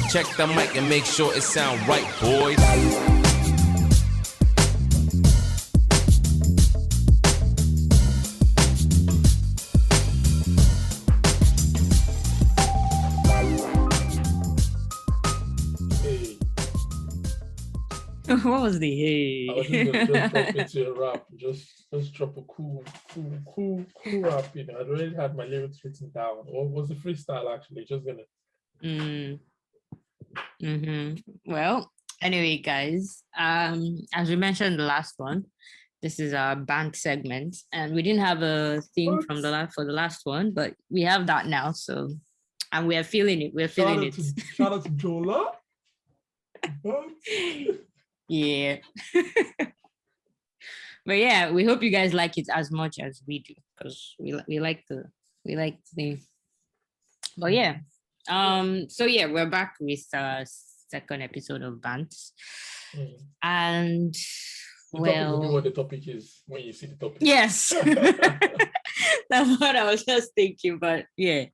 Check the mic and make sure it sound right, boys. What was the hey? I was just gonna just drop into a rap, just drop a cool rap. You know, I'd already had my lyrics written down. Or was the freestyle actually? Just gonna. Well, anyway, guys, as we mentioned in the last one, this is our Bantz segment, and we didn't have a theme for the last one, but we have that now. So, and we are feeling it. We're feeling it. Shout out to Jola. Yeah. But yeah, we hope you guys like it as much as we do, because we like the thing. But yeah. So yeah, we're back with second episode of Bantz. And the topic will be what the topic is when you see the topic. Yes. That's what I was just thinking, but yeah.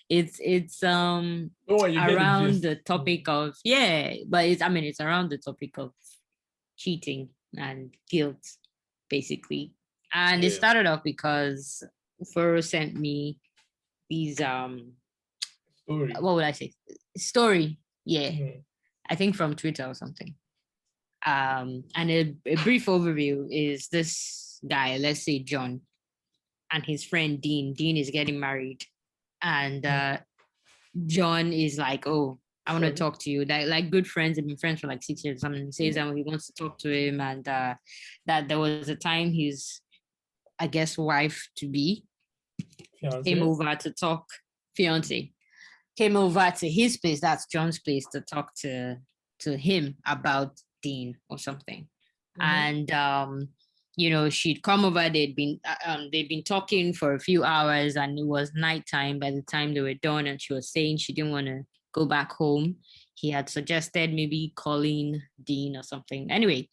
It's around the topic of but it's around the topic of cheating and guilt, basically. And it started off because Furo sent me these story. What would I say? Story. Yeah. I think from Twitter or something. And a brief overview is this guy, let's say John, and his friend Dean. Dean is getting married. And John is like, oh, I want to talk to you. Like good friends, have been friends for like 6 years. Someone says that he wants to talk to him, and that there was a time his, I guess, wife to be came over to talk. Fiance came over to his place. That's John's place, to talk to him about Dean or something. And she'd come over. They'd been talking for a few hours, and it was nighttime by the time they were done. And she was saying she didn't want to go back home. He had suggested maybe calling Dean or something. Anyway,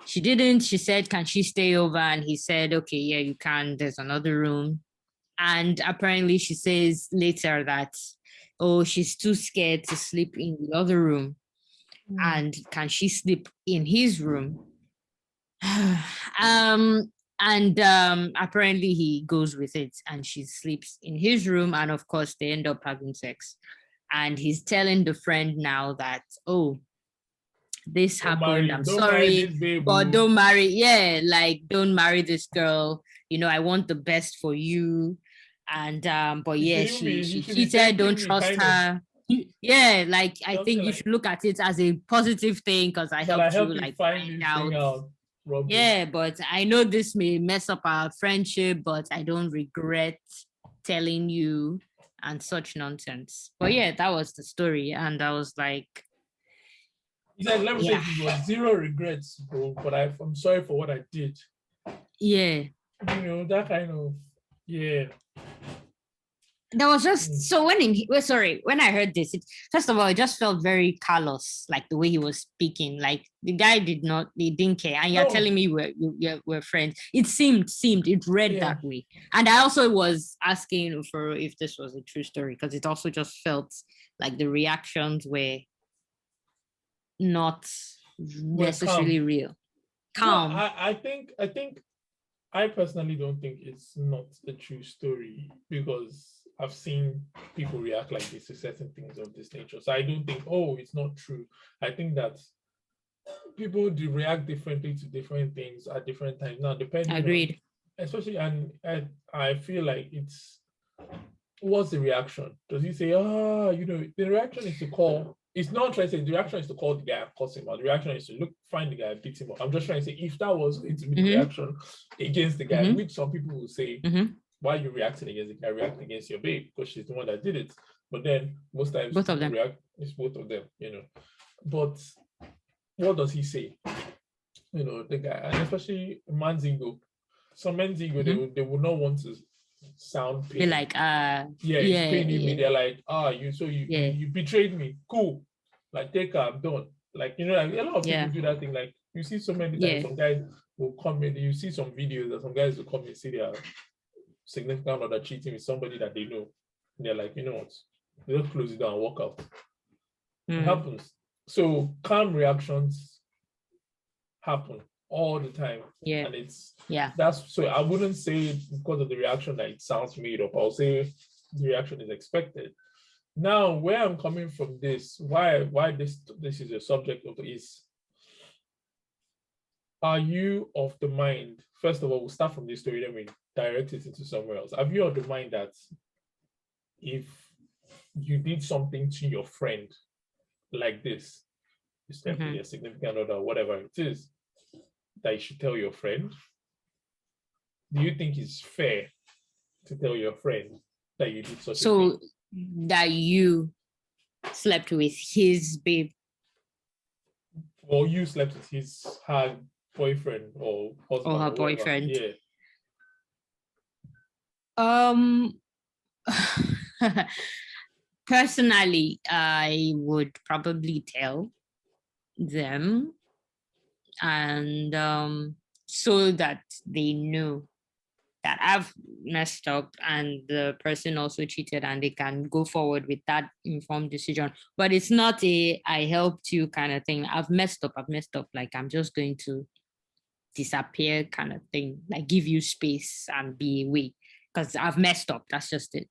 she didn't. She said, "Can she stay over?" And he said, "Okay, yeah, you can. There's another room." And apparently, she says later that, oh, she's too scared to sleep in the other room, and can she sleep in his room? Apparently he goes with it, and she sleeps in his room, and of course they end up having sex. And he's telling the friend now that, oh, this happened, I'm sorry, but don't marry. Yeah, like, don't marry this girl. I want the best for you. And but yeah, she cheated, don't trust her. Yeah, like, I think you should look at it as a positive thing, because I helped you like find out. Yeah, but I know this may mess up our friendship, but I don't regret telling you, and such nonsense. But yeah, that was the story. And I was like, he said, let me say it was zero regrets, bro, but I'm sorry for what I did. Yeah. That kind of, That was just so when I heard this, first of all, it just felt very callous, like the way he was speaking. Like, the guy didn't care. And you're telling me we're friends. It read that way. And I also was asking for if this was a true story, because it also just felt like the reactions were not necessarily real. Calm. No, I personally don't think it's not a true story, because I've seen people react like this to certain things of this nature. So I don't think, it's not true. I think that people do react differently to different things at different times. Now, depending Agreed. Especially, and I feel like what's the reaction? Does he say, the reaction is to call? It's not trying to say the reaction is to call the guy and cuss him out. The reaction is to find the guy and beat him up. I'm just trying to say, if that was going to be the reaction against the guy, which some people will say, why are you reacting against the guy? Reacting against your babe, because she's the one that did it. But then most times both of them it's both of them, But what does he say? The guy, and especially man's ego. Some men's ego, they would not want to sound pain. Be like, it's paining me. They're like, you betrayed me. Cool. Like, take her, I'm done. Like, like a lot of people do that thing. Like, you see so many times some guys will come in, you see some videos that some guys will come and see their significant other cheating with somebody that they know. And they're like, you know what? They just close it down and walk out. It happens. So calm reactions happen all the time. Yeah. And it's Yeah. that's so I wouldn't say because of the reaction that it sounds made up. I'll say the reaction is expected. Now, where I'm coming from this, why this is a subject of is, are you of the mind? First of all, we'll start from this story, then we direct it into somewhere else. Have you of the mind that if you did something to your friend like this, especially a significant other, whatever it is, that you should tell your friend? Do you think it's fair to tell your friend that you did such a thing? That you slept with his babe. Or you slept with her boyfriend or husband Or her whatever. boyfriend. Yeah. Personally, I would probably tell them, and so that they know that I've messed up and the person also cheated, and they can go forward with that informed decision. But it's not a I helped you kind of thing. I've messed up. Like, I'm just going to disappear kind of thing, like give you space and be away because I've messed up. That's just it.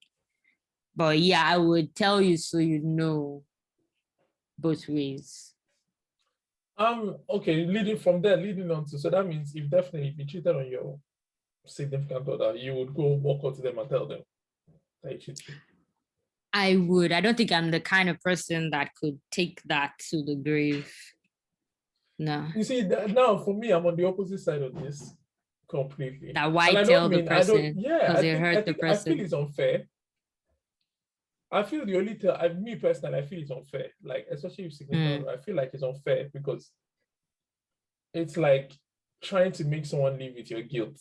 But yeah, I would tell you so you know both ways. Okay, leading on to, so that means if you cheated on your significant other, you would go walk up to them and tell them that you cheated. I would. I don't think I'm the kind of person that could take that to the grave. No. You see, now for me, I'm on the opposite side of this completely. That why tell the person? Yeah, I feel it's unfair. I feel the only me personally, I feel it's unfair. Like, especially with significant, I feel like it's unfair because it's like trying to make someone live with your guilt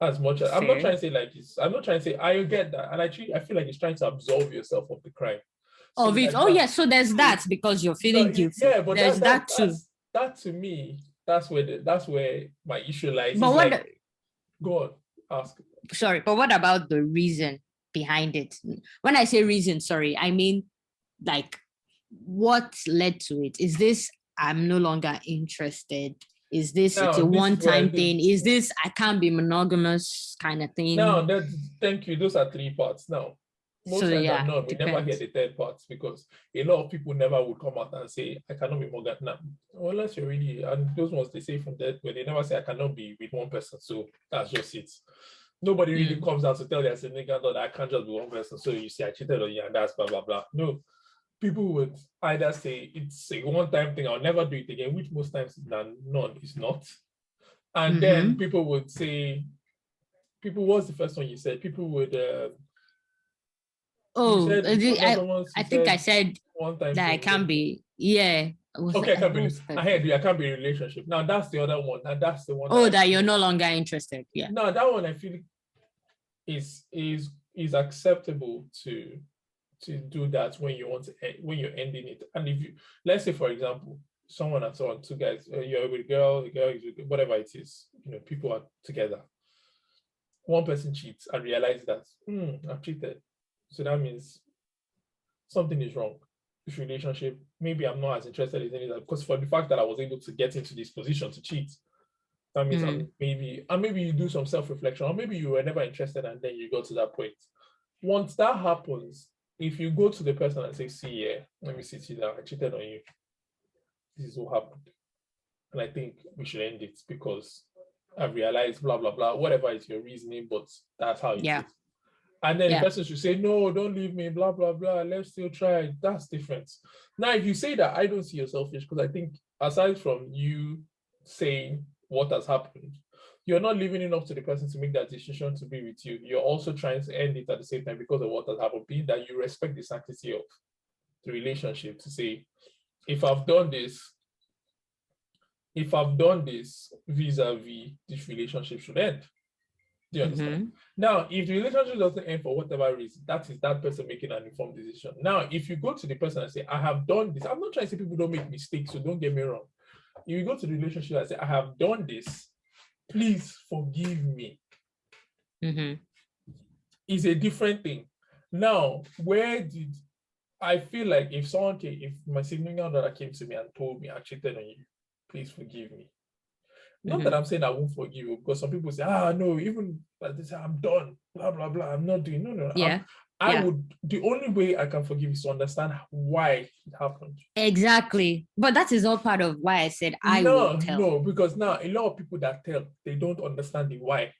as much as I'm not trying to say like it's. I'm not trying to say I get that, and I feel like it's trying to absolve yourself of the crime. So of it. Oh yeah, so there's that because you're feeling guilty. Yeah, but there's that too. That to me, that's where my issue lies. But what? Go on, ask. Sorry, but what about the reason behind it? When I say reason, sorry, I mean like what led to it? Is this I'm no longer interested? Is this it's a one-time thing? Is this I can't be monogamous kind of thing? No, thank you. Those are three parts. Now, most times I'm not. We never hear the third part because a lot of people never would come out and say I cannot be monogamous. Now, unless you're really, and those ones they say from that where they never say I cannot be with one person. So that's just it. Nobody really comes out to tell their significant other I can't just be one person. So you see I cheated on you and that's blah blah blah. No. People would either say it's a one-time thing, I'll never do it again, which most times none is not. And then people would say, what's the first one you said? People would I think I said one time that I can't be. Yeah. Okay, I can't be. I heard you. I can't be in a relationship. Now that's the other one, and that's the one. Oh, that you're no longer interested. Yeah. No, that one I feel is acceptable to do that when you're ending it. And if you, let's say for example, someone and someone, two guys, you're with a girl is with whatever it is, people are together. One person cheats and realizes that I've cheated, so that means something is wrong. This relationship, maybe I'm not as interested in it because for the fact that I was able to get into this position to cheat, that means maybe you do some self-reflection, or maybe you were never interested and then you got to that point. Once that happens, if you go to the person and say, see, yeah, let me sit you down, I cheated on you. This is what happened. And I think we should end it because I've realized blah, blah, blah, whatever is your reasoning, but that's how it is. And then the person should say, no, don't leave me, blah, blah, blah, let's still try. That's different. Now, if you say that, I don't see you selfish because I think aside from you saying what has happened, you're not leaving it up to the person to make that decision to be with you. You're also trying to end it at the same time because of what has happened, being that you respect the sanctity of the relationship to say, if I've done this vis-a-vis, this relationship should end. Do you understand? Now, if the relationship doesn't end for whatever reason, that is that person making an informed decision. Now, if you go to the person and say, I have done this, I'm not trying to say people don't make mistakes, so don't get me wrong. If you go to the relationship and say, I have done this, please forgive me. Is a different thing. Now, where did I feel like if my significant other came to me and told me I cheated on you, please forgive me. Not that I'm saying I won't forgive you, because some people say, no, even like they say, I'm done, blah, blah, blah. I'm not doing, no. Yeah. I would, the only way I can forgive is to understand why it happened. Exactly. But that is all part of why I said I will tell. No, because now a lot of people that tell, they don't understand the why.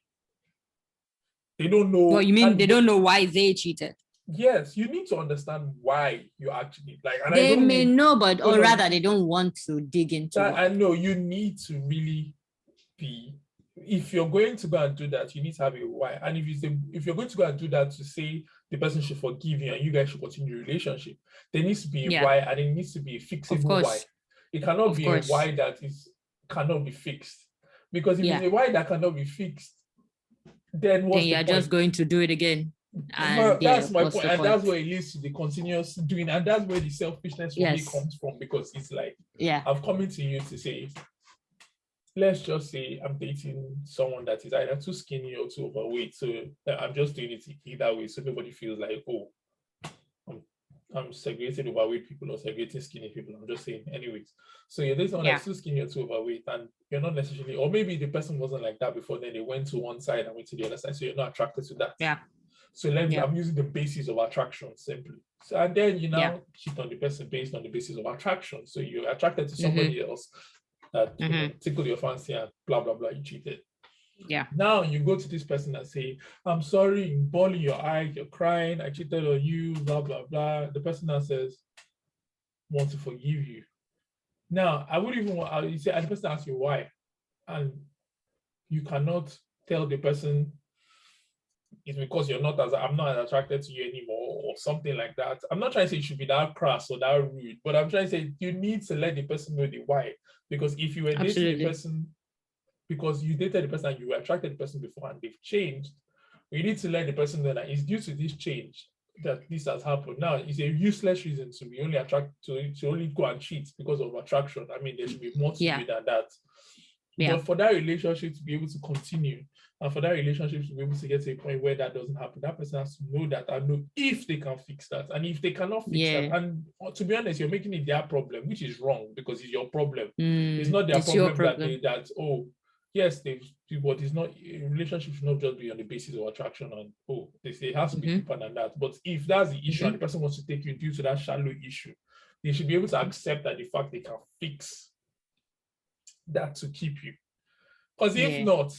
They don't know. Well, you mean they don't know why they cheated? Yes, you need to understand why you actually like. And they I don't may mean, know, but or rather, they don't want to dig into that. why. I know you need to really be. If you're going to go and do that, you need to have a why. And if you're going to go and do that to say the person should forgive you and you guys should continue the relationship, there needs to be a why, and it needs to be a fixable why. It cannot be a why that cannot be fixed. Because if it's a why that cannot be fixed, then what's the point? Just going to do it again. And that's my point. And that's where it leads to the continuous doing. And that's where the selfishness for me comes from, because it's like, I've come into you to say, let's just say I'm dating someone that is either too skinny or too overweight. So I'm just doing it either way. So nobody feels like, I'm segregating overweight people or segregating skinny people. I'm just saying anyways. So you're dating someone that's too skinny or too overweight, and you're not necessarily, or maybe the person wasn't like that before, then they went to one side and went to the other side. So you're not attracted to that. Yeah. So I'm using the basis of attraction simply. So, and then you now cheat on the person based on the basis of attraction. So you're attracted to somebody else that tickle your fancy and blah, blah, blah, you cheated. Yeah. Now you go to this person and say, I'm sorry, you're bawling your eyes, you're crying, I cheated on you, blah, blah, blah. The person now says, want to forgive you. Now, I wouldn't even want, you say, and the person asks you why. And you cannot tell the person, it's because I'm not as attracted to you anymore or something like that. I'm not trying to say it should be that crass or that rude, but I'm trying to say you need to let the person know the why. Because if you were dating the person, because you dated the person and you were attracted to the person before and they've changed, you need to let the person know that it's due to this change that this has happened. Now, it's a useless reason to be only attracted to only go and cheat because of attraction. I mean, there should be more to it than that. Yeah. But for that relationship to be able to continue, and for that relationship to be able to get to a point where that doesn't happen, that person has to know that and know if they can fix that. And if they cannot fix that, and to be honest, you're making it their problem, which is wrong because it's your problem. It's not their problem. Yes, but it's not, a relationship should not just be on the basis of attraction and they say it has to be deeper than that. But if that's the issue and the person wants to take you due to that shallow issue, they should be able to accept that the fact they can fix that to keep you. Because if not,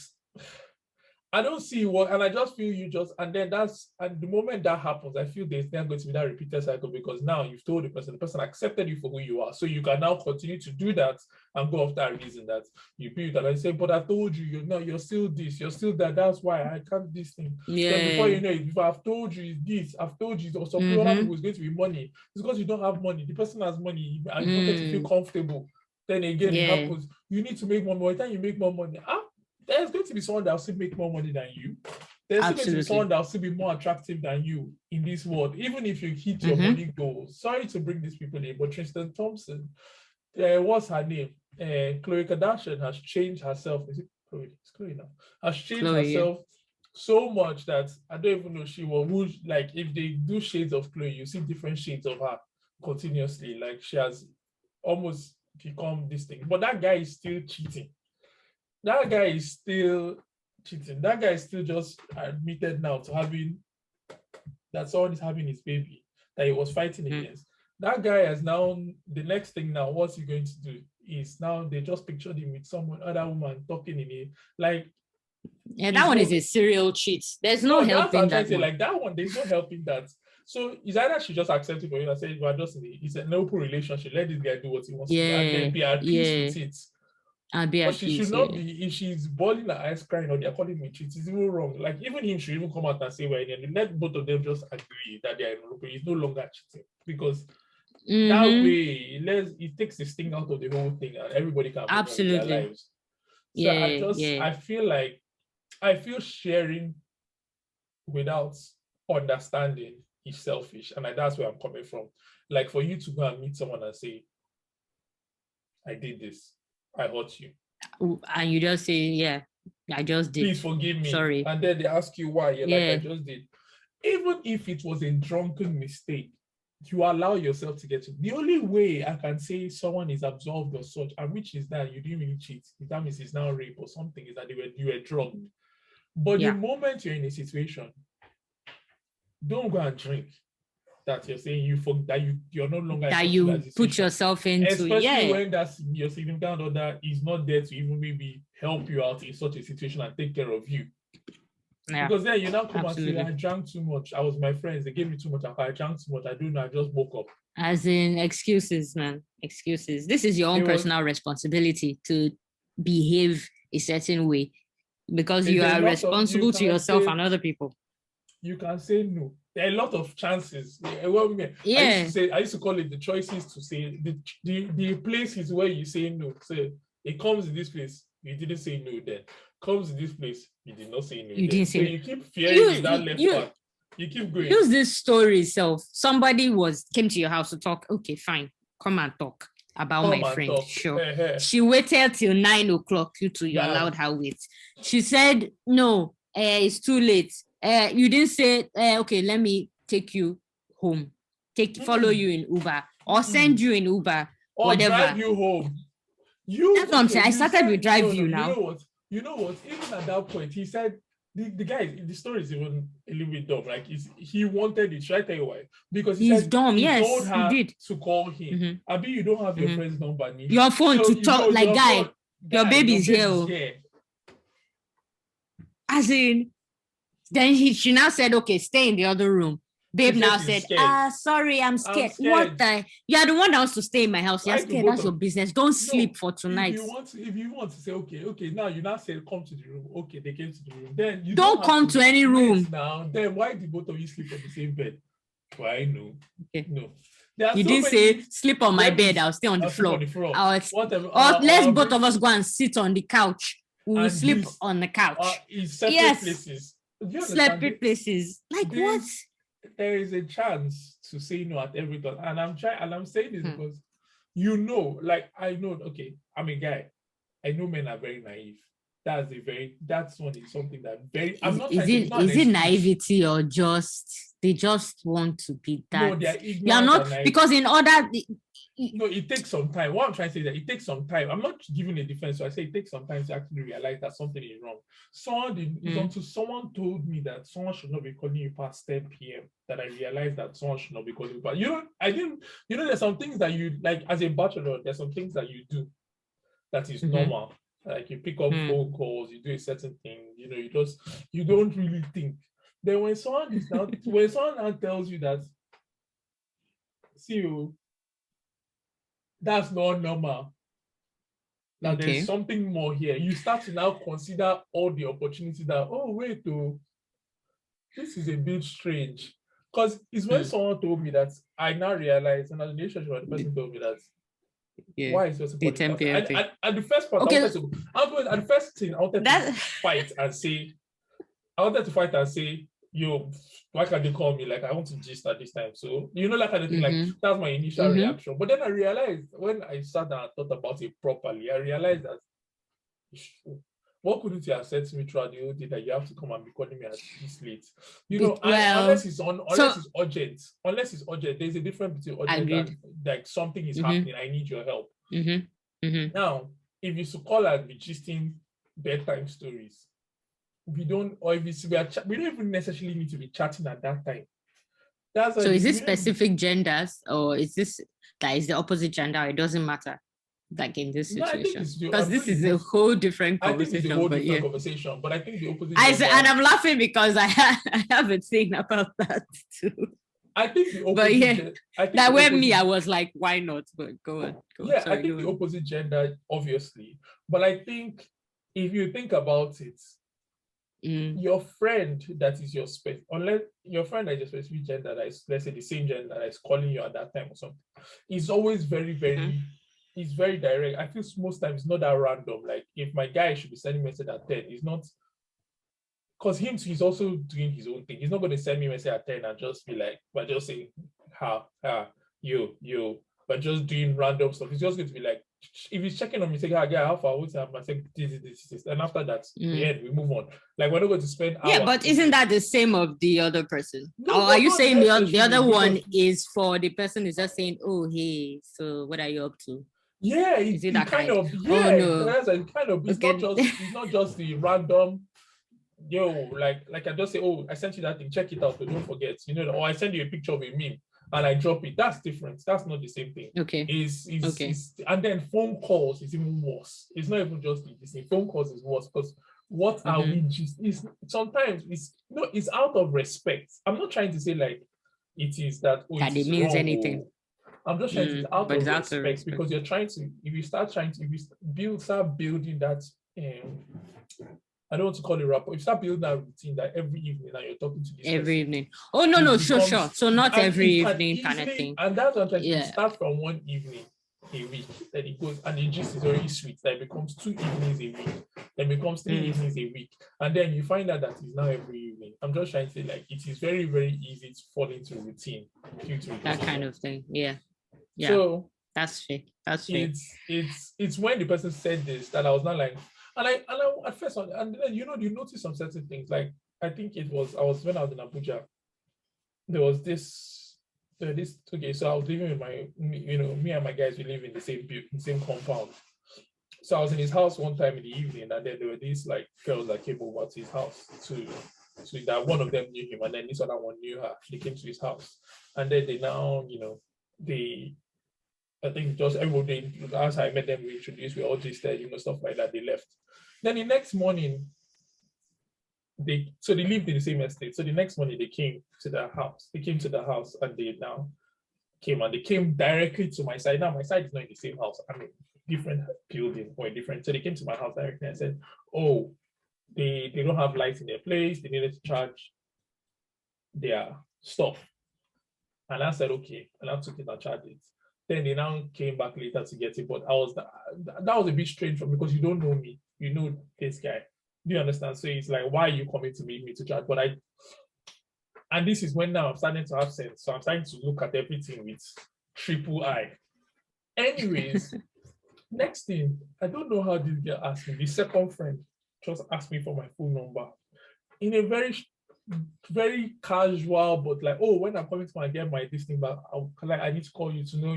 I don't see what, and I just feel and the moment that happens, I feel there's not going to be that repeated cycle, because now you've told the person accepted you for who you are. So you can now continue to do that and go off that reason that you build that. I say, but I told you, you're still this, you're still that. That's why I can't this thing. Then before you know it, before I've told you this, I've told you, or some other people is going to be money. It's because you don't have money. The person has money and you wanted to feel comfortable. Then again, it happens. You need to make more money. By the time you make more money, there's going to be someone that will still make more money than you. There's still going to be someone that will still be more attractive than you in this world, even if you hit your money goals. Sorry to bring these people in, but Tristan Thompson, what's her name? Khloe Kardashian has changed herself. Is it Khloe? It's Khloe now. Has changed herself so much that I don't even know she will, like, if they do shades of Khloe, you see different shades of her continuously. Like, she has almost become this thing. But that guy is still cheating. That guy is still cheating. That guy is still just admitted now to having, that someone is having his baby that he was fighting against. That guy has now, the next thing now, what's he going to do is now they just pictured him with other woman talking in it. Like, that one is a serial cheat. There's no helping that one. Like, that one, there's no helping that. So it's either she just accepted for you and said, we're just it's an open relationship. Let this guy do what he wants to do and then be at peace with it. But she should not be, if she's bawling her eyes crying or they're calling me cheat, it's even wrong. Like, even him should even come out and say, well, and let both of them just agree that they are in open. It's no longer cheating, because that way it takes the sting out of the whole thing and everybody can move on with their lives. So I feel sharing without understanding is selfish, and that's where I'm coming from. Like, for you to go and meet someone and say, I did this, I hurt you, and you just say, I just did, please forgive me, sorry, and then they ask you why, you're like, I just did. Even if it was a drunken mistake, you allow yourself to get to. The only way I can say someone is absolved or such, and which is that you didn't really cheat, that means it's now rape or something, is that you were drugged. But the moment you're in a situation, don't go and drink. That you're saying you're no longer that you put yourself into, especially when that's your significant other is not there to even maybe help you out in such a situation and take care of you. Yeah, because then you now come and say, I drank too much. I was my friends, they gave me too much alcohol. I drank too much. I don't know. I just woke up. As in excuses, man. Excuses. This is your own personal responsibility to behave a certain way because you are responsible to yourself and other people. You can say no. There are a lot of chances. I used to call it the choices to say the places where you say no. So it comes in this place, you didn't say no then. Comes in this place, you did not say no. You didn't say no. You keep fearing that left part. You keep going. Use this story itself. Somebody came to your house to talk. Okay, fine. Come and talk about my friend. Talk. Sure. She waited till 9 o'clock. You allowed her wait. She said, no, it's too late. You didn't say, okay, let me take you home. Follow you in Uber or send you in Uber, or whatever. Drive you home. That's what I'm saying. I started with drive you now. You know what? Even at that point, he said the guy. The story is even a little bit dumb. Like he wanted it. Should I tell you why? Because he's dumb. He told her he did to call him. Mm-hmm. Abi, you don't have your friend's number. Your phone to talk like guy. Your baby's here. As in, then she now said, "Okay, stay in the other room." Babe now said, sorry, I'm scared. What the? You are the one that wants to stay in my house. You're scared. That's your business. Don't sleep for tonight. If you want to say, okay, now you now say, come to the room. Okay, they came to the room. Then you don't come to any room. Now, then why did both of you sleep on the same bed? Why no? Okay. No. You didn't say, sleep on my bed. I'll stay on the floor. Let's both of us go and sit on the couch. We'll sleep on the couch. Places. Separate places. Like what? There is a chance to say no at every turn, and I'm saying this because I know. Okay, I'm a guy. I know men are very naive. That's one is something that very. I'm not. Is it naivety or just they just want to be that? No, they are not because in order. No, it takes some time. What I'm trying to say is that it takes some time. I'm not giving a defense, so I say it takes some time to actually realize that something is wrong. Someone told me that someone should not be calling you past 10 p.m. that I realized that someone should not be calling you past. There's some things that you like as a bachelor, there's some things that you do that is normal. Like you pick up phone calls, you do a certain thing, you don't really think. Then when someone now tells you that, see, that's not normal. Now there's something more here. You start to now consider all the opportunities that, this is a bit strange. Because it's when someone told me that I now realized, and as a relationship, the person told me that, why is this the 10 p.m. thing? And the first part, I wanted to fight and say, yo, why can't they call me? Like, I want to gist at this time. So, that kind of thing, like, that's my initial reaction. But then I realized, when I sat down and thought about it properly, I realized that, what couldn't you have said to me throughout the whole day that you have to come and be calling me at this late? Unless it's urgent, there's a difference between urgent and, like, something is happening, I need your help. Now, if you call and be gisting bedtime stories, we don't even necessarily need to be chatting at that time. So is this specific genders, or is this that is the opposite gender? It doesn't matter, like in this situation, because this is a whole different conversation. Conversation, but I think the opposite. And I'm laughing because I have a thing about that too. I think the opposite. I was like, why not? But go on. I think the opposite gender, obviously, but I think if you think about it. Your friend that is your unless your friend that is your specific gender, that is, let's say, the same gender that is calling you at that time or something, is always very, very, it's very direct. I feel most times it's not that random. Like, if my guy should be sending message at 10, it's not, because he's also doing his own thing. He's not going to send me a message at 10 and just be like, but just saying, yo, but just doing random stuff. He's just going to be like, if he's checking on me, say, "Ah, yeah, how far? What's up?" I say, this. And after that, the end, we move on. Like we're not going to spend hours. Yeah, but isn't that the same of the other person? No, or are you not saying the other necessarily, one because- is for the person who's just saying, "Oh, hey, so what are you up to?" Yeah, Is it that kind kind? of, Oh, no. that's a kind of. It's Okay. not just the random. Yo, like I just say, oh, I sent you that thing, check it out, but don't forget, or I send you a picture of a meme and I drop it. That's different. That's not the same thing. Okay. Okay. And then phone calls is even worse. It's not even just the same. Phone calls is worse because what are we just is sometimes it's out of respect. I'm not trying to say like it is that That it means anything. I'm just trying to say out but of it's out of respect, respect. because you're trying to, if you start building that I don't want to call it rap, but if you start building that routine that every evening that you're talking to this Every person, evening. Oh, no, sure. So not and every it can evening kind of easily- thing. And that's what I'm trying to Yeah. start from one evening a week, then it goes, and the gist is very sweet. That it becomes 2 evenings a week, then becomes 3 evenings a week, and then you find out that it's now every evening. I'm just trying to say, like, it is very, very easy to fall into routine due to That kind of thing. Yeah. Yeah. So that's fair. That's fair. it's when the person said this that I was not like, and I at first, and then you notice some certain things. Like I think I was when I was in Abuja, there was this okay, so I was living with me and my guys, we live in the same compound. So I was in his house one time in the evening, and then there were these like girls that came over to his house to that one of them knew him, and then this other one knew her. They came to his house, and then they now, I think just everybody, as I met them, we introduced, we all just said, stuff like that. They left. Then the next morning, they lived in the same estate. So the next morning they came to the house. They came to the house and they now came, and they came directly to my side. Now my side is not in the same house. I mean, different building or different. So they came to my house directly and said, "Oh, they don't have lights in their place. They needed to charge their stuff." And I said, "Okay," and I took it and charged it. Then they now came back later to get it, but that was a bit strange for me because you don't know me, you know this guy. Do you understand? So it's like, why are you coming to meet me to chat? And this is when now I'm starting to have sense. So I'm starting to look at everything with triple eye. Anyways, next thing, I don't know how this girl asked me. The second friend just asked me for my phone number in a very, very casual, but like, "Oh, when I'm coming to get my this thing back, I need to call you to know,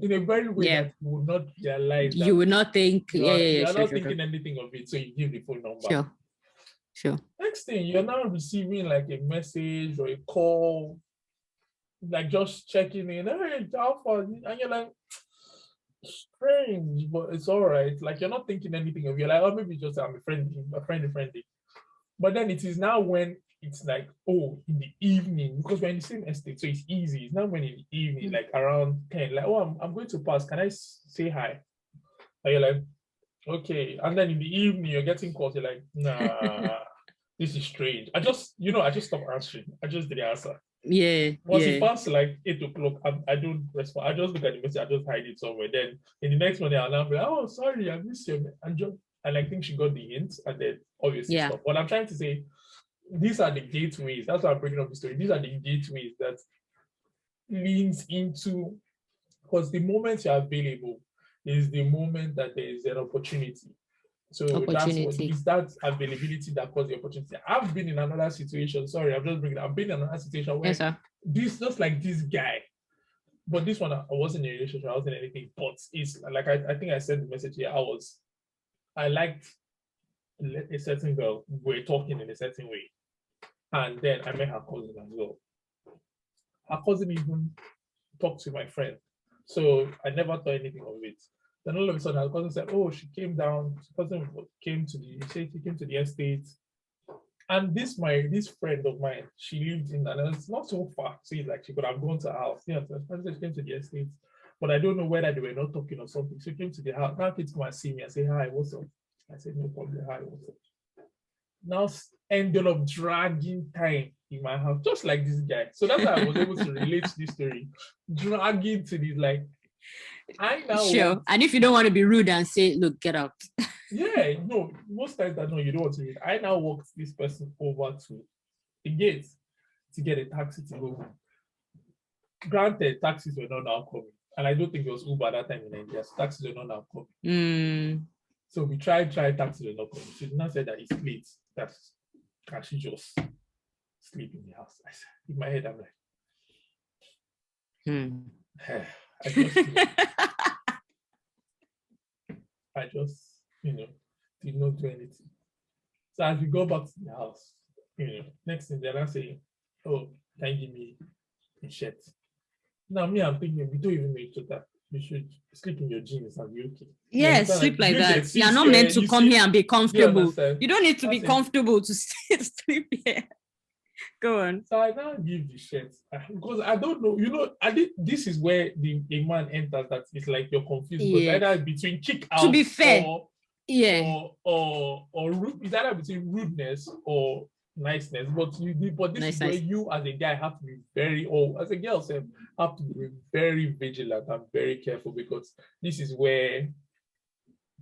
in a very way that you would not realize that you would not think, you're not sure. thinking anything of it, so you give the phone number. Sure. Next thing, you're now receiving like a message or a call, like just checking in, "Hey, Alpha," and you're like, strange, but it's all right. Like you're not thinking anything of it. You're like, "Oh, maybe just I'm a friendly." But then it is now when it's like, oh, in the evening, because we're in the same estate, so it's easy. It's now when in the evening, like around 10, like, "Oh, I'm going to pass. Can I say hi?" And you're like, "Okay." And then in the evening, you're getting calls. You're like, "Nah, this is strange." I just stopped answering. I just didn't answer. Once it passed like 8 o'clock, I don't respond. I just look at the message. I just hide it somewhere. Then in the next morning, I'll now be like, "Oh, sorry, I missed you." And I think she got the hint, and then obviously stop. What I'm trying to say, these are the gateways. That's why I'm bringing up the story. These are the gateways that leans into, because the moment you're available is the moment that there is an opportunity. So that's what is that availability that causes the opportunity. I've been in another situation. Sorry, I've been in another situation where this just like this guy, but this one I wasn't in a relationship, I wasn't anything. But it's like I think I sent the message here. I liked a certain girl. We're talking in a certain way, and then I met her cousin as well. Her cousin even talked to my friend, so I never thought anything of it. Then all of a sudden, her cousin said, "Oh, she came down. She came to the estate." And this friend of mine, she lived in, and it's not so far. So it's like she could have gone to her house. Yeah, so she came to the estate, but I don't know whether they were not talking or something. She came to the house. Now kids come and see me and say, "Hi, what's up?" I said, "No problem. Hi, what's up?" Now ended up dragging time in my house, just like this guy. So that's how I was able to relate to this story. Dragging to this, like, I now and if you don't want to be rude and say, "Look, get out." Yeah, no, most times I know you don't want to read. I now walked this person over to the gate to get a taxi to go home. Granted, taxis were not now coming. And I don't think it was Uber at that time in Nigeria. So taxis were not now coming. Mm. So we tried taxis were not coming. She did not say that it's late. That can she just sleep in the house? I said, in my head, I'm like, I just, did not do anything. So as we go back to the house, next thing they're not saying, oh, can you give me a shirt? Now me, I'm thinking we don't even need to that. You should sleep in your jeans and be okay. Yeah, sleep like that. You're not meant to come here and be comfortable. You don't need to be comfortable to sleep here. Go on. So I now give the shirt because I don't know. This is where a man enters that it's like you're confused. Because either between kick out, to be fair, or it's either between rudeness or niceness. But this is where you as a guy have to be as a girl have to be very vigilant and very careful, because this is where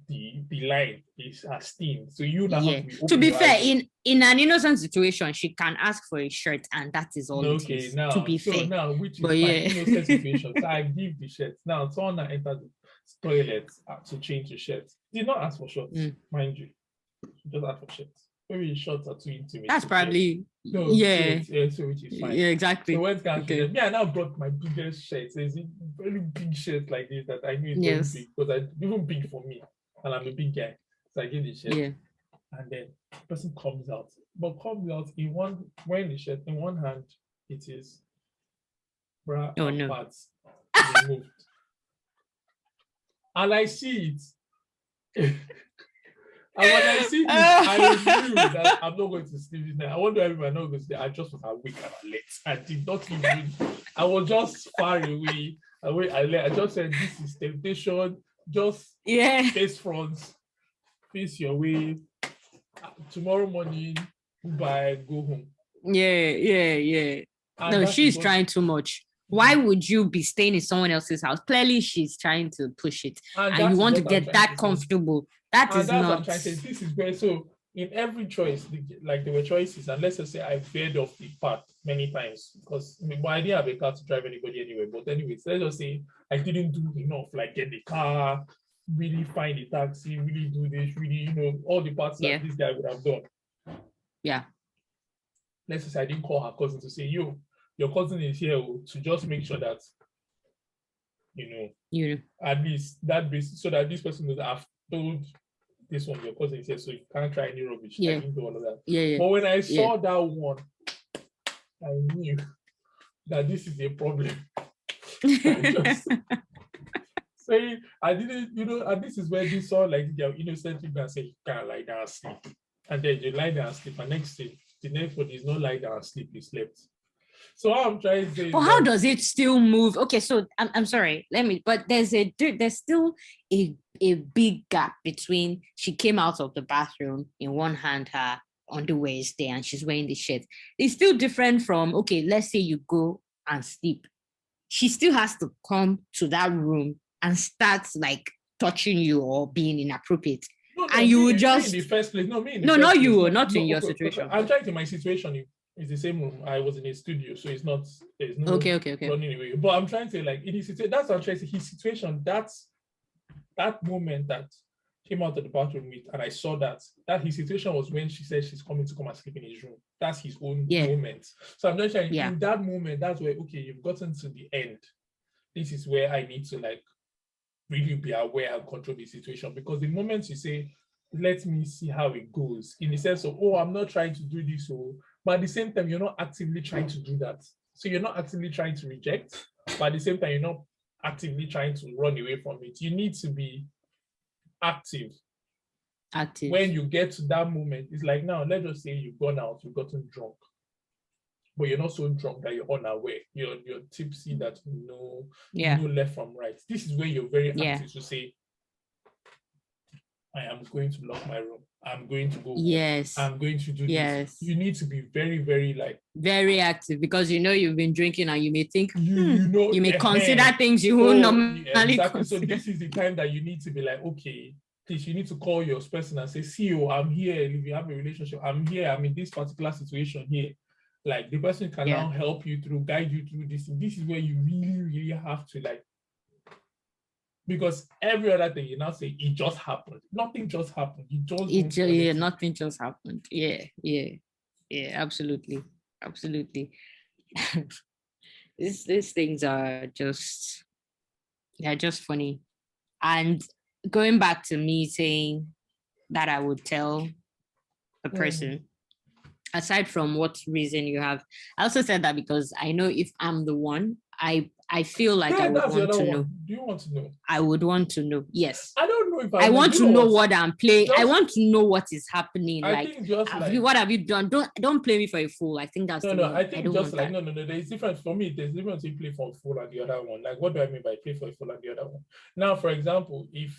the line is esteemed. So you now have to be open. To be fair, in an innocent situation, she can ask for a shirt, and that is all. Okay, it is, now to be fair. Now, which is innocent situation. So I give the shirt. Now someone that entered the toilet to change the shirt did not ask for shorts, mind you. She just asked for shirts. Maybe shorts are too intimate. That's probably so which is fine. Yeah, exactly. So when me, I now brought my biggest shirt. There's a very big shirt like this that I knew it's very big, because it's even big for me. And I'm a big guy. So I give the shirt. Yeah. And then the person comes out. But comes out wearing the shirt. In one hand, it is bra and parts removed. And I see it. And when I see this, I knew that I'm not going to sleep this night. I wonder if I'm not going to sleep. I just was awake and alert. I did not even. I was just far away. I just said, this is temptation. Just face front, face your way. Tomorrow morning, goodbye, go home. Yeah. No, she's trying too much. Why would you be staying in someone else's house? Clearly, she's trying to push it, and you want to get that comfortable. That is not. What I'm trying to say. This is where, so in every choice, like there were choices, and let's just say I veered off the path many times, because I didn't have a car to drive anybody anyway. But anyways, let's just say I didn't do enough, like get the car, really find a taxi, really do this, really, all the parts that this guy would have done. Yeah. Let's just say I didn't call her cousin to say, your cousin is here to just make sure that, at least that basis, so that this person knows I've told this one, your cousin is here, so you can't try any rubbish. I didn't do all of that. Yeah. But when I saw that one, I knew that this is a problem. I didn't, and this is where this saw like they're innocently gonna say you can't lie down and sleep. And then you lie down and sleep, and next thing, the next one is not lie down and sleep, you slept. So what I'm trying to say. But how does it still move? Okay, so I'm sorry, but there's still a big gap between she came out of the bathroom, in one hand her underwear is there and she's wearing the shirt. It's still different from, okay, let's say you go and sleep. She still has to come to that room and start like touching you or being inappropriate. And you would just in the first place. Not in your situation. I'm trying to my situation. It's the same room. I was in a studio, so it's not. There's no running away. But I'm trying to say, like in his situation, that's what I'm trying to say. His situation, that moment that came out of the bathroom with, and I saw that his situation was when she said she's coming to come and sleep in his room. That's his own moment. So I'm just saying, in that moment, that's where you've gotten to the end. This is where I need to like really be aware and control the situation, because the moment you say, let me see how it goes, in the sense of, I'm not trying to do this, but at the same time, you're not actively trying to do that. So you're not actively trying to reject, but at the same time, you're not actively trying to run away from it. You need to be active. When you get to that moment, it's like, now, let's just say you've gone out, you've gotten drunk, but you're not so drunk that you're unaware. You're tipsy that you know left from right. This is where you're very active to say, I am going to lock my room. I'm going to go. Yes. I'm going to do this. You need to be very, very very active, because you've been drinking and you may think, you may consider things you won't normally consider. So this is the time that you need to be like, okay, please, you need to call your person and say, see, I'm here. If you have a relationship, I'm here. I'm in this particular situation here. Like the person can now help you through, guide you through this. This is where you really, really have to like Because every other thing you now say, it just happened. Nothing just happened. You just don't Yeah, nothing just happened. Yeah, absolutely. These things are just, they're just funny. And going back to me saying that I would tell the person, aside from what reason you have, I also said that because I know if I'm the one, I feel like I would want to know. Do you want to know? I would want to know. Yes. I don't know if I want to know what I'm playing. I want to know what is happening. I think just like, what have you done? Don't play me for a fool. I think that's no. I think just like no. There's difference for me. There's difference in play for a fool and the other one. Like, what do I mean by play for a fool and the other one? Now, for example, if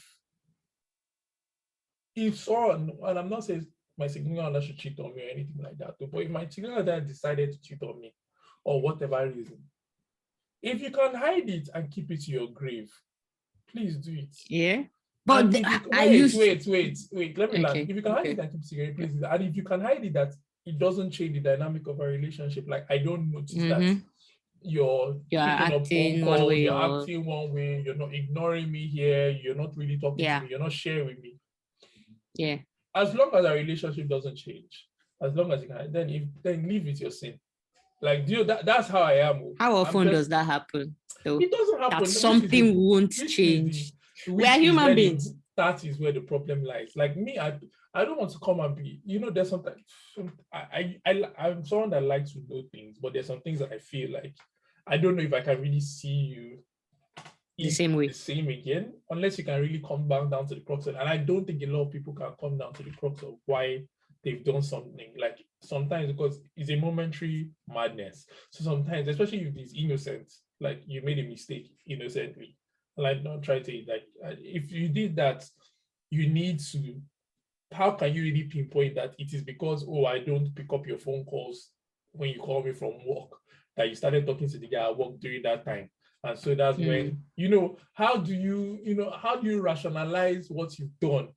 someone, and I'm not saying my significant other should cheat on me or anything like that, but if my significant other decided to cheat on me or whatever reason, if you can hide it and keep it to your grave, please do it. Yeah. But wait. Let me land. If you can hide it and keep it to your grave, please do that. And if you can hide it that it doesn't change the dynamic of a relationship, like I don't notice that you're acting one way, you're not ignoring me here, you're not really talking to me, you're not sharing with me. Yeah. As long as our relationship doesn't change, as long as you can, then live with your sin. Like, that's how I am. How often does that happen? Though? It doesn't happen. That something won't change. We are human beings. That is where the problem lies. Like me, I don't want to come and be, there's sometimes I'm someone that likes to know things, but there's some things that I feel like I don't know if I can really see you the same way. The same again, unless you can really come back down to the crux of it. And I don't think a lot of people can come down to the crux of why they've done something. Like sometimes because it's a momentary madness. So sometimes, especially if it's innocent, like you made a mistake innocently. Like not try to like if you did that, you need to. How can you really pinpoint that it is because I don't pick up your phone calls when you call me from work that you started talking to the guy at work during that time? And so that's when, how do you rationalize what you've done?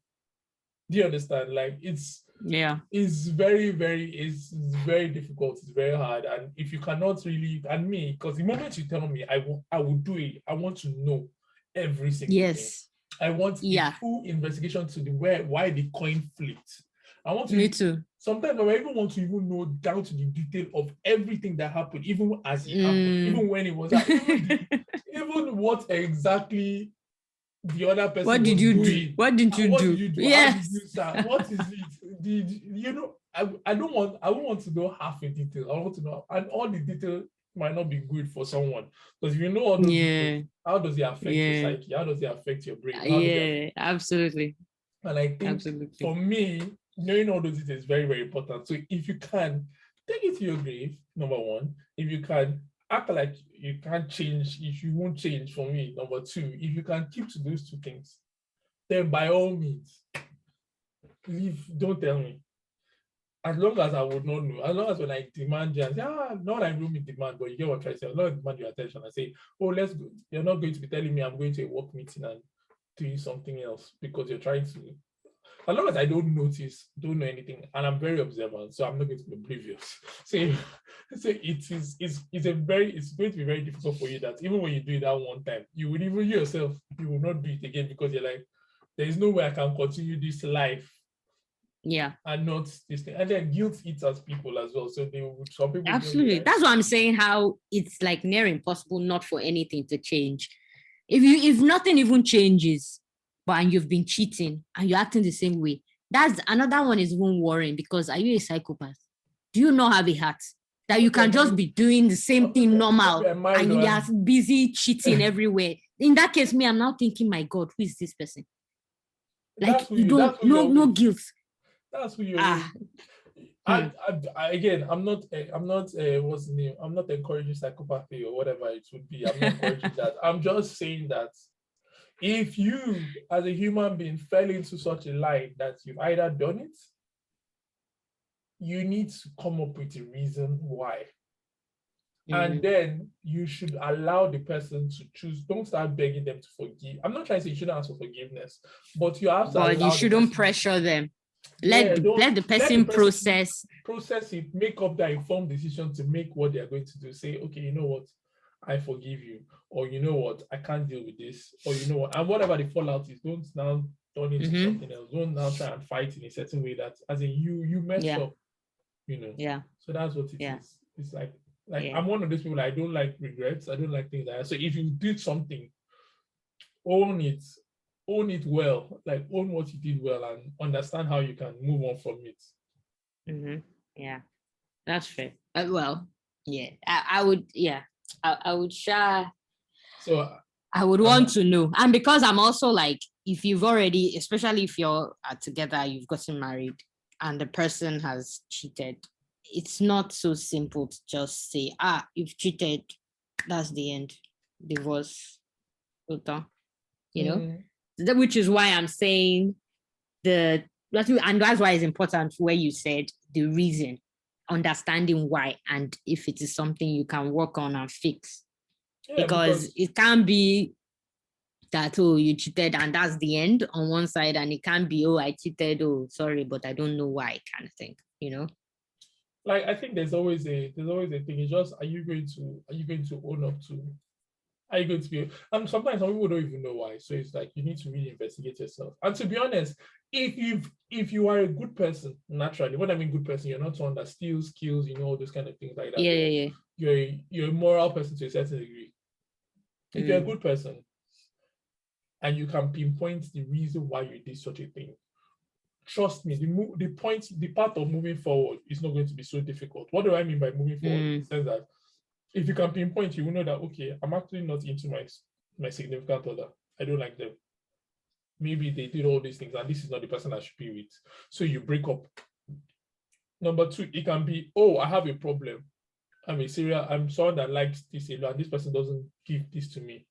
Do you understand? Like it's very, it's very difficult. It's very hard. And if you cannot really, and me, because the moment you tell me, I will do it. I want to know every single thing. I want a full investigation to why the coin flipped. I want to. Me too. Sometimes I even want to even know down to the detail of everything that happened, even as it happened, even when it was happening, even what exactly the other person What did you do? What did you do? Yes. What is it? I don't want to know half the detail. I want to know, and all the detail might not be good for someone. Because if you know all those details, how does it affect your psyche? How does it affect your brain? Absolutely. And I think for me, knowing all those details is very, very important. So if you can take it to your grave, number one, if you can act like you can't change, if you won't change for me, number two, if you can keep to those two things, then by all means, leave, don't tell me. As long as I would not know, as long as when I demand you, I say, not I don't mean demand, but you get what I'm trying to say. I'm not demand your attention. I say, let's go. You're not going to be telling me I'm going to a work meeting and doing something else because you're trying to. As long as I don't notice, don't know anything, and I'm very observant, so I'm not going to be oblivious. So it's going to be very difficult for you that even when you do it that one time, you will even yourself, you will not do it again because you're like, there is no way I can continue this life. Yeah. And not this thing. And then guilt eats us people as well. So some people absolutely. That's what I'm saying, how it's like near impossible not for anything to change. If nothing even changes, and you've been cheating and you're acting the same way, that's another one is even worrying because are you a psychopath? Do you not have a heart? That you can just be doing the same thing normal and you're busy cheating everywhere. In that case, I'm now thinking, my God, who is this person? Like no guilt. That's who you are. Again, I'm not what's the name? I'm not encouraging psychopathy or whatever it would be. I'm not encouraging that. I'm just saying that if you, as a human being, fell into such a line that you've either done it, you need to come up with a reason why. And then you should allow the person to choose. Don't start begging them to forgive. I'm not trying to say you shouldn't ask for forgiveness, but you have to. But you shouldn't pressure them. Let the person process it, make up their informed decision to make what they're going to do. Say, okay, you know what? I forgive you, or you know what, I can't deal with this, or you know what, and whatever the fallout is, don't now turn into something else. Don't now try and fight in a certain way that, as in, you messed up, you know. Yeah. So that's what it Yeah. is. It's like I'm one of those people. I don't like regrets. I don't like things like that. So if you did something, own it well. Like, own what you did well and understand how you can move on from it. Yeah, that's fair. Well, yeah, I would. Yeah, I would share. So I would want to know, and because I'm also like, if you've already, especially if you're together, you've gotten married, and the person has cheated, it's not so simple to just say, you've cheated, that's the end, divorce, you know. Which is why I'm saying and that's why it's important where you said the reason, understanding why, and if it is something you can work on and fix. Because it can't be that, you cheated and that's the end on one side, and it can't be, I cheated, sorry, but I don't know why, kind of thing, you know. Like, I think there's always a thing. It's just, are you going to own up to? Are you going to be? And sometimes some people don't even know why. So it's like, you need to really investigate yourself. And to be honest, if you are a good person, naturally, when I mean good person, you're not someone that steals, kills, all those kind of things like that. Yeah. You're a moral person to a certain degree. If you're a good person and you can pinpoint the reason why you did such a thing, trust me, the part of moving forward is not going to be so difficult. What do I mean by moving forward? In the sense that if you can pinpoint, you will know that, okay, I'm actually not into my significant other. I don't like them. Maybe they did all these things and this is not the person I should be with. So you break up. Number two, it can be, I have a problem. I'm someone that likes this a lot, and this person doesn't give this to me.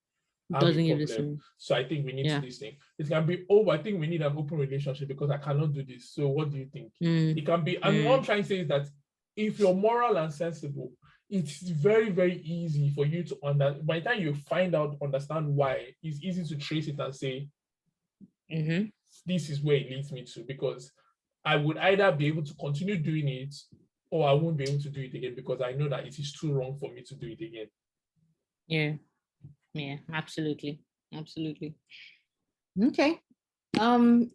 Doesn't give this to me. So I think we need to do this thing. It can be, I think we need an open relationship because I cannot do this. So what do you think? It can be, and what I'm trying to say is that if you're moral and sensible, it's very, very easy for you to understand. By the time you understand why, it's easy to trace it and say, this is where it leads me to, because I would either be able to continue doing it or I won't be able to do it again because I know that it is too wrong for me to do it again. Yeah, absolutely. Okay.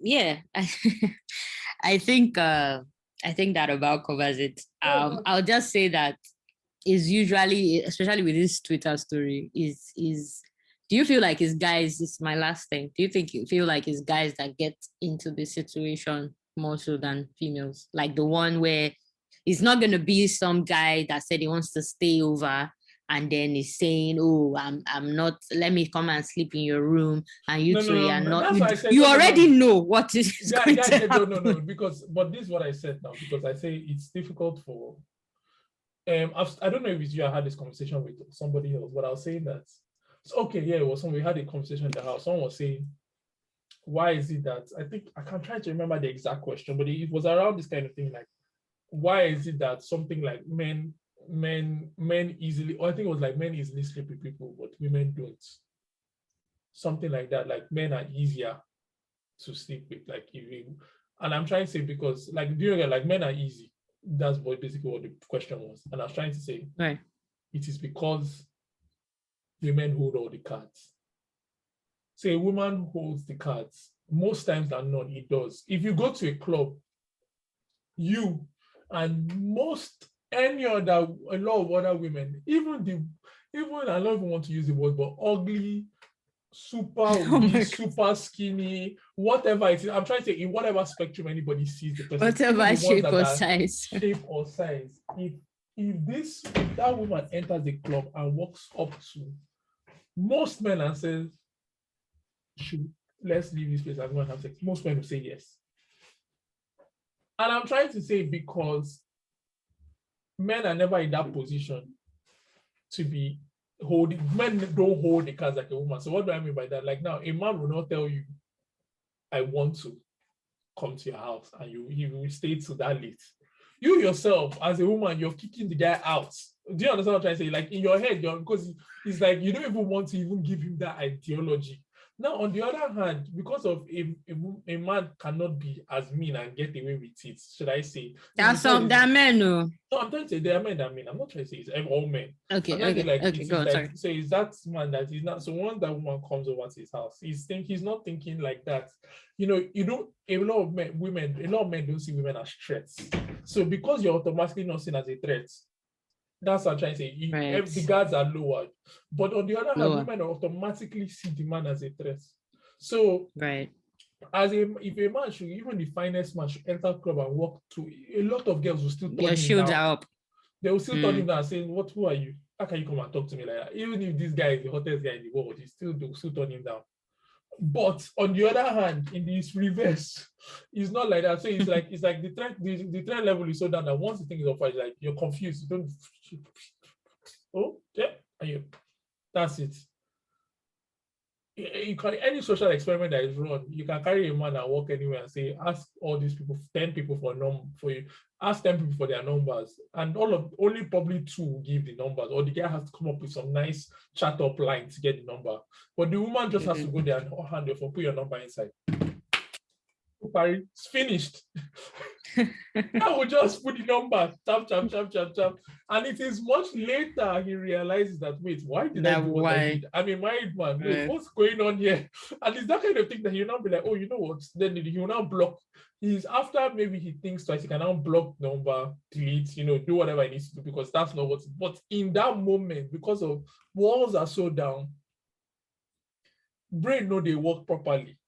Yeah. I think that about covers it. I'll just say that is usually, especially with this Twitter story, is do you feel like it's guys, this is my last thing, do you feel like it's guys that get into this situation more so than females? Like the one where it's not going to be some guy that said he wants to stay over and then he's saying, I'm not, let me come and sleep in your room, and you are not, you already know what is going to happen. No, but this is what I said now, because I say it's difficult for, I don't know if it's you, I had this conversation with somebody else, but I was saying that, it was someone, we had a conversation in the house, someone was saying, why is it that, I can't try to remember the exact question, but it was around this kind of thing, like, why is it that something like men easily, or I think it was like men easily sleep with people, but women don't. Something like that, like men are easier to sleep with, and I'm trying to say, because like, do you know, like, men are easy. That's basically what the question was. And I was trying to say, right, it is because women hold all the cards. Say a woman holds the cards. Most times than not, it does. If you go to a club, you and a lot of other women, even I don't even want to use the word, but ugly, super obese, super skinny, whatever it is. I'm trying to say, in whatever spectrum anybody sees the person, whatever shape or size. If that woman enters the club and walks up to most men and says, let's leave this place and go and have sex, most men will say yes. And I'm trying to say, because men are never in that position to be holding, men don't hold the cards like a woman. So what do I mean by that? Like, now, a man will not tell you, I want to come to your house, and you will stay till that late. You yourself, as a woman, you're kicking the guy out Do you understand what I'm trying to say? Like in your head, because it's like you don't even want to even give him that ideology. Now, on the other hand, because of a man cannot be as mean and get away with it, should I say? That's some that men, no. No, I'm trying to say there are men that mean. I'm not trying to say it's all men. Okay, go on, sorry. So is that man that is not? So once that woman comes over to his house, he's not thinking like that. You know, a lot of men don't see women as threats. So because you're automatically not seen as a threat, that's what I'm trying to say. Right. The guards are lowered. But on the other hand, women automatically see the man as a threat. So right. If a man should, even the finest man should enter club and walk to, a lot of girls will still turn him down. Up. They will still turn him down saying, who are you? How can you come and talk to me like that? Even if this guy is the hottest guy in the world, they'll still turn him down. But on the other hand, in this reverse, it's not like that. So it's like the threat level is so down that once the thing is off, it's like you're confused. You don't. Oh yeah, and you. That's it. You can, any social experiment that is run, you can carry a man and walk anywhere and say, ask all these people, 10 people for you, ask 10 people for their numbers, and only probably 2 will give the numbers, or the guy has to come up with some nice chat up line to get the number. But the woman just has to go there and hand your phone, put your number inside. It's finished. I will just put the number, tap. And it is much later he realizes that, wait, why did I do what I did? I'm a married man. Wait, what's going on here? And it's that kind of thing that he'll not be like, oh, you know what? Then he'll now block. He's after maybe he thinks twice, he can now block number, delete, do whatever he needs to do, because that's not what. But in that moment, because of walls are so down, brain know they work properly.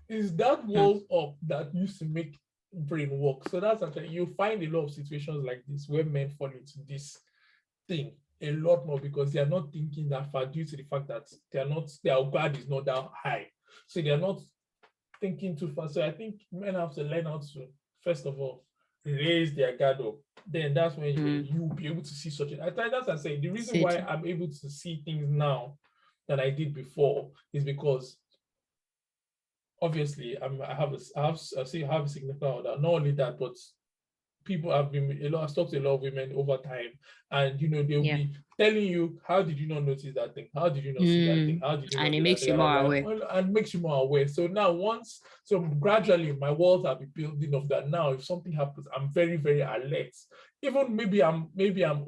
Is that walls up that used to make brain work? So that's actually, you find a lot of situations like this where men fall into this thing a lot more because they are not thinking that far due to the fact that their guard is not that high. So they are not thinking too far. So I think men have to learn how to, first of all, raise their guard up. Then that's when you will be able to see such a. That's what I'm saying. The reason why I'm able to see things now than I did before is because obviously, I have a significant other. Not only that, but people have been I've talked to a lot of women over time, and they'll be telling you, how did you not notice that thing? How did you not see that thing? How did you? And it makes you more aware. And makes you more aware. So now, gradually, my walls have been building up. That now, if something happens, I'm very, very alert. Even maybe I'm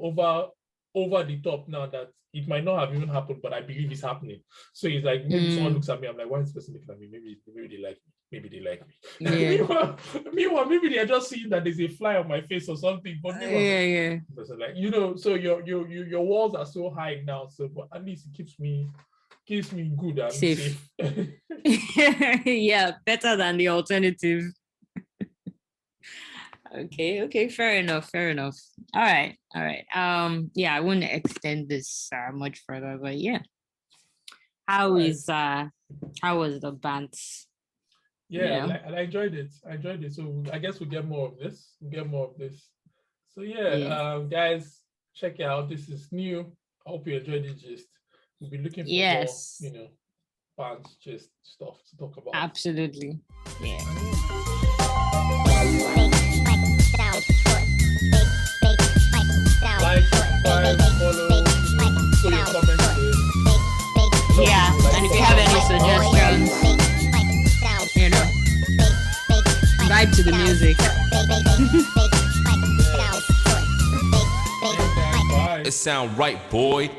over the top now that it might not have even happened, but I believe it's happening. So it's like, maybe someone looks at me, I'm like, why is this person looking at me? Maybe they like me. Maybe they like me. Yeah. meanwhile, maybe they're just seeing that there's a fly on my face or something. But like, so your walls are so high now. So, but at least it keeps me good and safe. Yeah, better than the alternative. Okay, fair enough. All right. Yeah, I wouldn't extend this much further, but yeah. How was the Bantz? Yeah, I enjoyed it. So I guess we'll get more of this. So yeah, guys, check it out. This is new. I hope you enjoyed it. Just we'll be looking for more, Bantz just stuff to talk about. Absolutely. Yeah. Like, subscribe, follow, put your comments in. Yeah, and if you have any suggestions, vibe to the music. It sound right, boy.